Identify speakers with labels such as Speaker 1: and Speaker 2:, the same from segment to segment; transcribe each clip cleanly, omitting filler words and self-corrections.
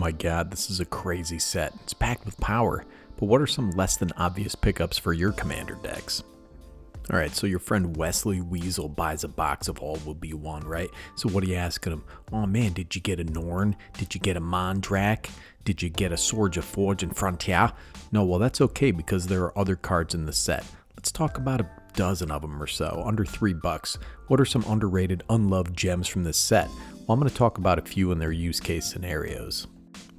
Speaker 1: my god, this is a crazy set. It's packed with power, but what are some less than obvious pickups for your commander decks? Alright, so your friend Wesley Weasel buys a box of All Will Be One, right? So what are you asking him? Oh man, did you get a Norn? Did you get a Mondrak? Did you get a Sword of Forge and Frontier? No, well that's okay because there are other cards in the set. Let's talk about a dozen of them or so, under $3. What are some underrated, unloved gems from this set? Well, I'm going to talk about a few in their use case scenarios.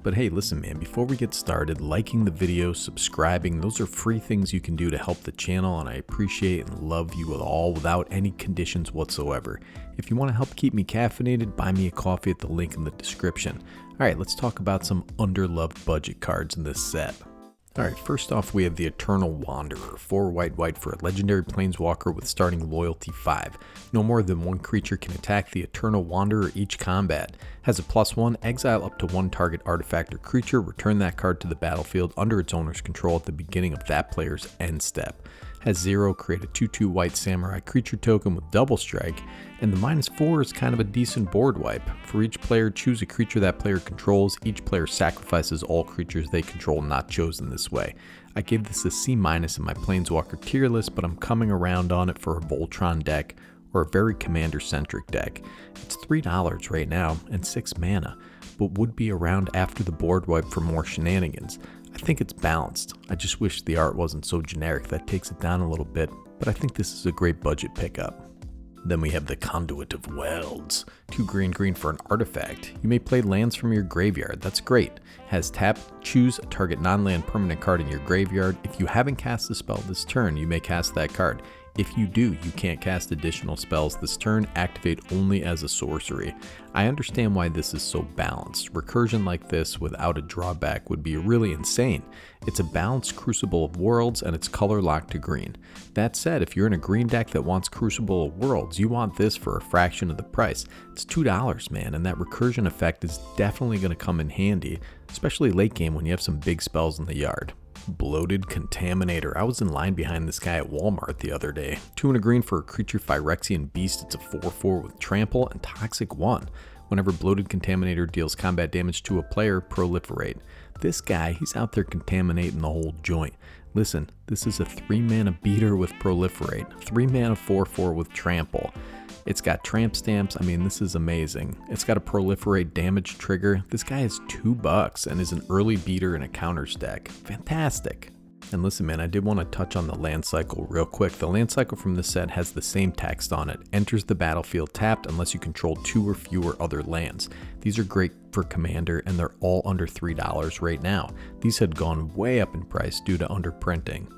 Speaker 1: But hey, listen man, before we get started, liking the video, subscribing, those are free things you can do to help the channel, and I appreciate and love you all without any conditions whatsoever. If you want to help keep me caffeinated, buy me a coffee at the link in the description. Alright, let's talk about some underloved budget cards in this set. Alright, first off we have the Eternal Wanderer, 4 white for a legendary planeswalker with starting loyalty 5. No more than one creature can attack the Eternal Wanderer each combat. Has a +1, exile up to one target artifact or creature, return that card to the battlefield under its owner's control at the beginning of that player's end step. Has 0, create a 2/2 white samurai creature token with double strike, and the -4 is kind of a decent board wipe. For each player, choose a creature that player controls. Each player sacrifices all creatures they control not chosen this way. I gave this a C- in my Planeswalker tier list, but I'm coming around on it for a Voltron deck or a very commander-centric deck. It's $3 right now and 6 mana, but would be around after the board wipe for more shenanigans. I think it's balanced. I just wish the art wasn't so generic. That takes it down a little bit, but I think this is a great budget pickup. Then we have the Conduit of Welds. 2 green for an artifact. You may play lands from your graveyard. That's great. Has tap, choose a target non-land permanent card in your graveyard. If you haven't cast a spell this turn, you may cast that card. If you do, you can't cast additional spells this turn, activate only as a sorcery. I understand why this is so balanced. Recursion like this without a drawback would be really insane. It's a balanced Crucible of Worlds and it's color locked to green. That said, if you're in a green deck that wants Crucible of Worlds, you want this for a fraction of the price. It's $2, man, and that recursion effect is definitely going to come in handy, especially late game when you have some big spells in the yard. Bloated Contaminator. I was in line behind this guy at Walmart the other day. 2 and a green for a creature Phyrexian Beast. It's a 4/4 with Trample and Toxic 1. Whenever Bloated Contaminator deals combat damage to a player, proliferate. This guy, he's out there contaminating the whole joint. Listen, this is a 3 mana beater with proliferate. 3 mana 4/4 with Trample. It's got tramp stamps. I mean, this is amazing. It's got a proliferate damage trigger. This guy is $2 and is an early beater in a counters deck. Fantastic. And listen man, I did want to touch on the land cycle real quick. The land cycle from this set has the same text on it. Enters the battlefield tapped unless you control 2 or fewer other lands. These are great for commander and they're all under $3 right now. These had gone way up in price due to underprinting.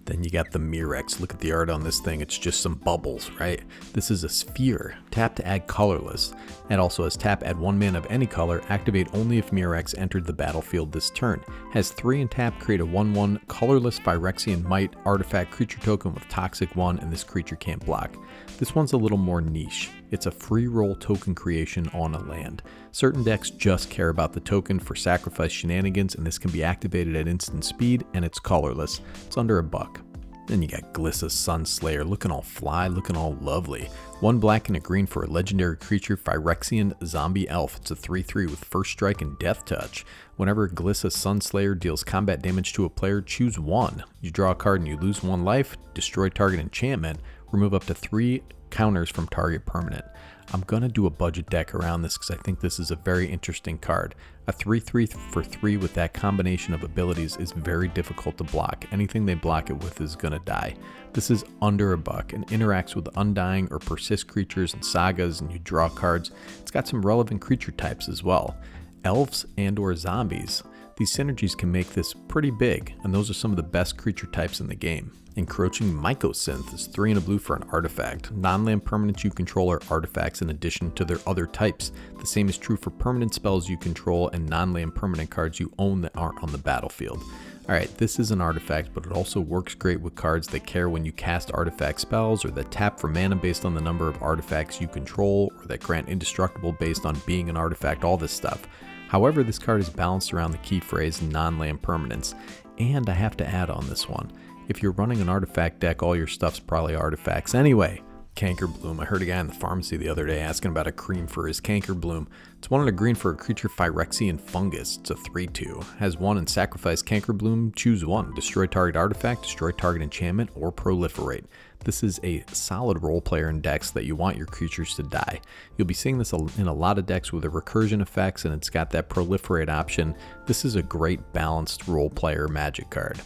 Speaker 1: Then you got the Mirax. Look at the art on this thing. It's just some bubbles, right? This is a sphere. Tap to add colorless. It also has tap, add 1 mana of any color. Activate only if Mirax entered the battlefield this turn. Has 3 and tap, create a 1/1 colorless Phyrexian Might artifact creature token with Toxic 1, and this creature can't block. This one's a little more niche. It's a free roll token creation on a land. Certain decks just care about the token for sacrifice shenanigans, and this can be activated at instant speed, and it's colorless. It's under $1. Then you got Glissa Sunslayer, looking all fly, looking all lovely. 1 black and a green for a legendary creature, Phyrexian Zombie Elf. It's a 3/3 with first strike and death touch. Whenever Glissa Sunslayer deals combat damage to a player, choose 1. You draw a card and you lose 1 life, destroy target enchantment, remove up to 3 counters from target permanent. I'm going to do a budget deck around this because I think this is a very interesting card. A 3/3 for 3 with that combination of abilities is very difficult to block. Anything they block it with is going to die. This is under $1 and interacts with undying or persist creatures and sagas, and you draw cards. It's got some relevant creature types as well. Elves and or zombies. These synergies can make this pretty big, and those are some of the best creature types in the game. Encroaching microsynth is 3 and a blue for an artifact. Non-land permanents you control are artifacts in addition to their other types. The same is true for permanent spells you control and non-land permanent cards you own that aren't on the battlefield. Alright, this is an artifact, but it also works great with cards that care when you cast artifact spells, or that tap for mana based on the number of artifacts you control, or that grant indestructible based on being an artifact, all this stuff. However, this card is balanced around the key phrase non-land permanents, and I have to add on this one. If you're running an artifact deck, all your stuff's probably artifacts anyway. Cankerbloom. I heard a guy in the pharmacy the other day asking about a cream for his cankerbloom. It's 1 and a green for a creature Phyrexian fungus. It's a 3/2. Has 1 and sacrifice cankerbloom. Choose 1. Destroy target artifact, destroy target enchantment, or proliferate. This is a solid role player in decks that you want your creatures to die. You'll be seeing this in a lot of decks with the recursion effects, and it's got that proliferate option. This is a great balanced role player magic card.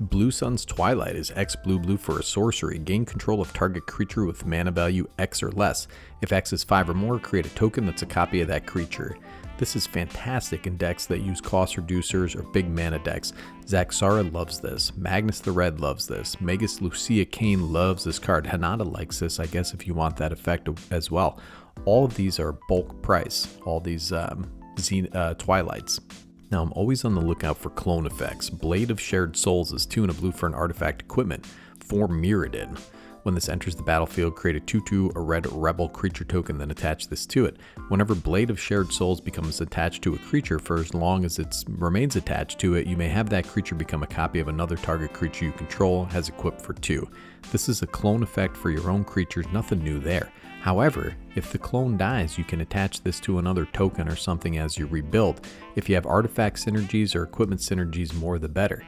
Speaker 1: Blue Sun's Twilight is X blue for a sorcery. Gain control of target creature with mana value X or less. If X is 5 or more, create a token that's a copy of that creature. This is fantastic in decks that use cost reducers or big mana decks. Zaxara loves this. Magnus the Red loves this. Magus Lucia Kane loves this card. Hanada likes this, I guess, if you want that effect as well. All of these are bulk price, all these Twilights. Now, I'm always on the lookout for clone effects. Blade of Shared Souls is 2 and a blue for an artifact equipment for Mirin. When this enters the battlefield, create a 2/2, a red rebel creature token, then attach this to it. Whenever Blade of Shared Souls becomes attached to a creature, for as long as it remains attached to it, you may have that creature become a copy of another target creature you control, has equipped for 2. This is a clone effect for your own creatures, nothing new there. However, if the clone dies, you can attach this to another token or something as you rebuild. If you have artifact synergies or equipment synergies, more the better.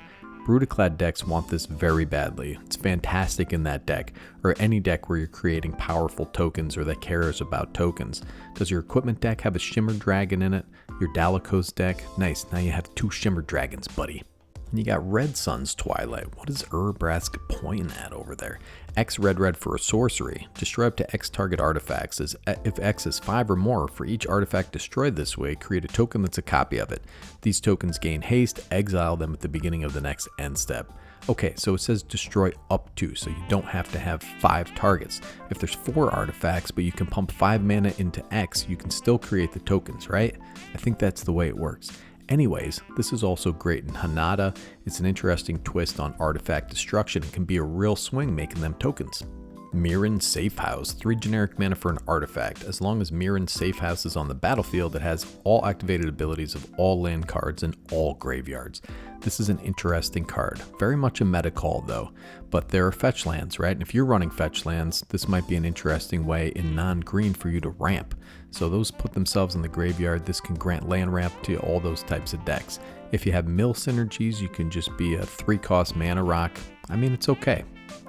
Speaker 1: Brutaclad decks want this very badly. It's fantastic in that deck, or any deck where you're creating powerful tokens or that cares about tokens. Does your equipment deck have a Shimmer Dragon in it? Your Dalikos deck? Nice, now you have 2 Shimmer Dragons, buddy. And you got Red Sun's Twilight. What is Urbrask pointing at over there? X red for a sorcery. Destroy up to X target artifacts. If X is 5 or more, for each artifact destroyed this way, create a token that's a copy of it. These tokens gain haste, exile them at the beginning of the next end step. Okay, so it says destroy up to, so you don't have to have 5 targets. If there's 4 artifacts, but you can pump 5 mana into X, you can still create the tokens, right? I think that's the way it works. Anyways, this is also great in Hanada. It's an interesting twist on artifact destruction and can be a real swing making them tokens. Mirin Safe House, 3 generic mana for an artifact. As long as Mirin Safe House is on the battlefield, it has all activated abilities of all land cards in all graveyards. This is an interesting card. Very much a meta call though, but there are fetch lands, right? And if you're running fetch lands, this might be an interesting way in non-green for you to ramp. So those put themselves in the graveyard. This can grant land ramp to all those types of decks. If you have mill synergies, you can just be a 3-cost mana rock. I mean, it's okay.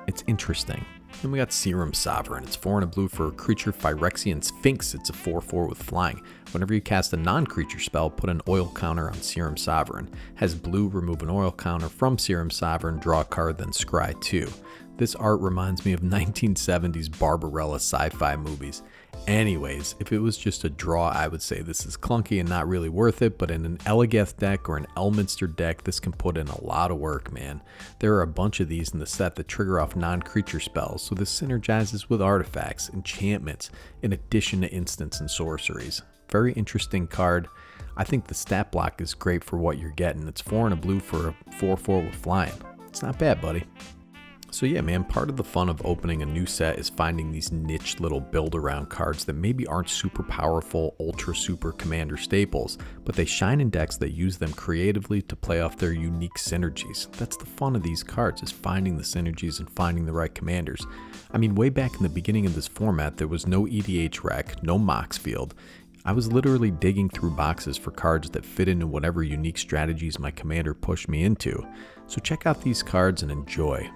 Speaker 1: It's interesting. Then we got Serum Sovereign. It's 4 and a blue for a creature Phyrexian Sphinx. It's a 4/4 with flying. Whenever you cast a non-creature spell, put an oil counter on Serum Sovereign. Has blue, remove an oil counter from Serum Sovereign, draw a card, then scry 2. This art reminds me of 1970s Barbarella sci-fi movies. Anyways, if it was just a draw, I would say this is clunky and not really worth it, but in an Eligeth deck or an Elminster deck, this can put in a lot of work, man. There are a bunch of these in the set that trigger off non-creature spells, so this synergizes with artifacts, enchantments, in addition to instants and sorceries. Very interesting card. I think the stat block is great for what you're getting. It's 4 and a blue for a 4/4 with flying. It's not bad, buddy. So yeah, man, part of the fun of opening a new set is finding these niche little build-around cards that maybe aren't super powerful, ultra super commander staples, but they shine in decks that use them creatively to play off their unique synergies. That's the fun of these cards, is finding the synergies and finding the right commanders. I mean, way back in the beginning of this format, there was no EDH rec, no Mox field. I was literally digging through boxes for cards that fit into whatever unique strategies my commander pushed me into. So check out these cards and enjoy.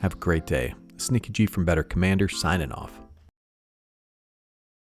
Speaker 1: Have a great day. Sneaky G from Better Commander signing off.